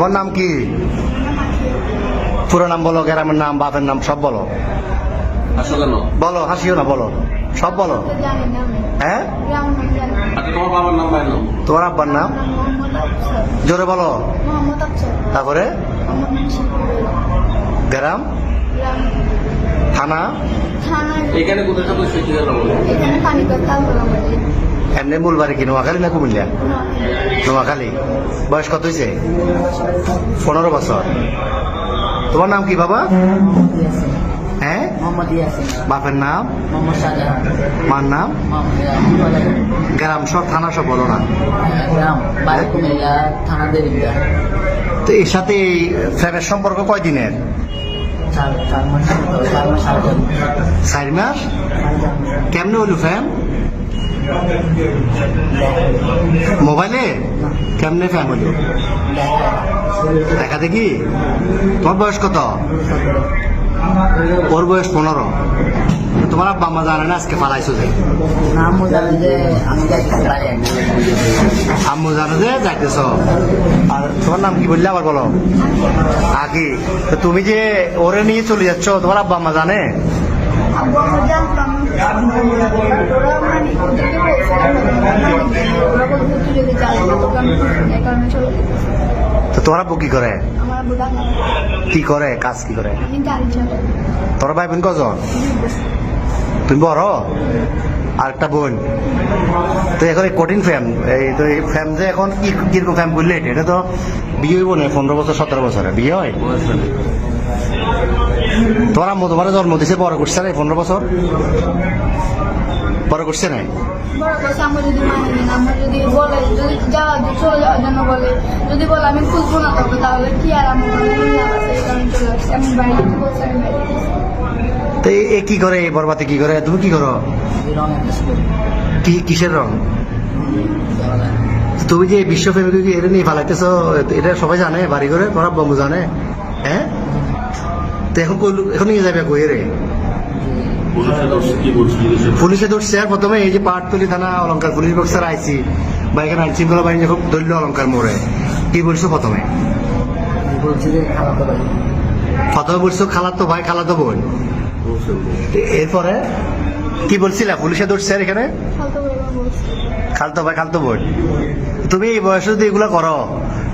তোমার নাম কি? পুরো নাম বলো, গ্রামের নাম, বাপের নাম সব বলো। আসো কেন? বলো, হাসিও না, বলো সব বলো। হ্যাঁ, আচ্ছা তোমার বাবার নাম ভাই নাম? তোমার আব্বার নাম জোরে বলো। তারপরে গ্রাম, থানা, এখানে কোথায় থাকবে সেই ঠিকানা বলো। এমনি মূল বাড়ি কি নোয়াখালী না কুমিল্লা? নোয়াখালী। বয়স কত হয়েছে? 15 বছর। তোমার নাম কি বাবা? হ্যাঁ, বাপের নাম, মার নাম, গ্রাম সব, থানা সব বলো না। তো এর সাথে এই ফ্যামের সম্পর্ক কয়দিনের? 4 মাস। কেমনে হলো ফ্যাম? মোবাইলে? কেমনে ফ্যাম হলো? দেখা দেখি। তোমার বয়স কত? ওর বয়স 15। তোমার আব্বা আম্মা জানে না আজকে পালাইছো যে? আম্মু জানে যে যাইতেছ। আর তোমার নাম কি বললে আবার বলো? আগে। তো তুমি যে ওরে নিয়ে চলে যাচ্ছ, তোমার আব্বা আম্মা জানে? তো তোমার আব্বু কি করে? কি করে কাজ, কি করে? তোর ভাই বোন কজন? তুমি বড়? আর একটা বোন। তো এখন এই কঠিন ফ্যাম, এই তো এই ফ্যাম যে এখন কিরকম ফ্যাম বললে, এটা তো বিয়ে হইব না 15 বছর 17 বছরে বিয়ে হয়। তোমার আম্মু তোমার জন্ম দিছে, বড় করছে না 15 বছর? বড় করছে নাই? তো এ কি করে, বরবাতে কি করে? তুমি কি করো? কি কিসের রং? তুমি যে বিশ্ব ফেমিকে এটা নিয়ে ফালাইতেছো, এটা সবাই জানে বাড়ি করে? তোমার বন্ধু জানে? হ্যাঁ, তো এখন নিয়ে যাবে কই রে? পুলিশে ধরছে। আর প্রথমে এই যে পাটতলি থানা অলঙ্কার পুলিশ বক্সার আইসি বা এখানে আইন শৃঙ্খলা বাহিনী যখন ধরল অলঙ্কার মোড়ে, কি বলছো প্রথমে? প্রথমে বলছো খালাতো ভাই, খালাতো বোন। এরপরে কি বলছিলা? পুলিশে ধরছে আর এখানে খালতো ভাই, খালতো বোন। তুমি এই বয়সে যদি এগুলো করো,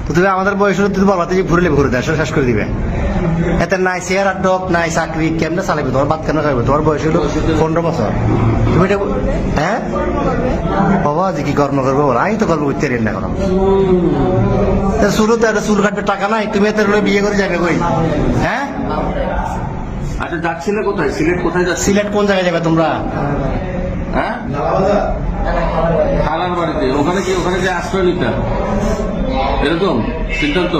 তো তুমি আমাদের বয়সে তুমি বলবাতে যে ঘুরে ঘুরে দেয় শেষ করে দিবে। এতে নাই চেয়ার আর ডব, নাই চাকরি, কেমনে চালাবে? তোমার বাদ কেন খাইবে? তোমার বয়স হলো 15 বছর। তুমি এটা হ্যাঁ বাবা যে কি কর্ম করবো? আমি তো কর্ম করতে রেন না এখন। চুলো তো একটা চুল কাটবে টাকা নাই, তুমি এত বিয়ে করে যাবে কই? হ্যাঁ, আচ্ছা যাচ্ছিলে কোথায়? সিলেট কোথায় যাচ্ছি? সিলেট কোন জায়গায় যাবে তোমরা? হ্যাঁ, খালার বাড়িতে। ওখানে কি, ওখানে যে আশ্রয় নিতে এরকম সিদ্ধান্ত?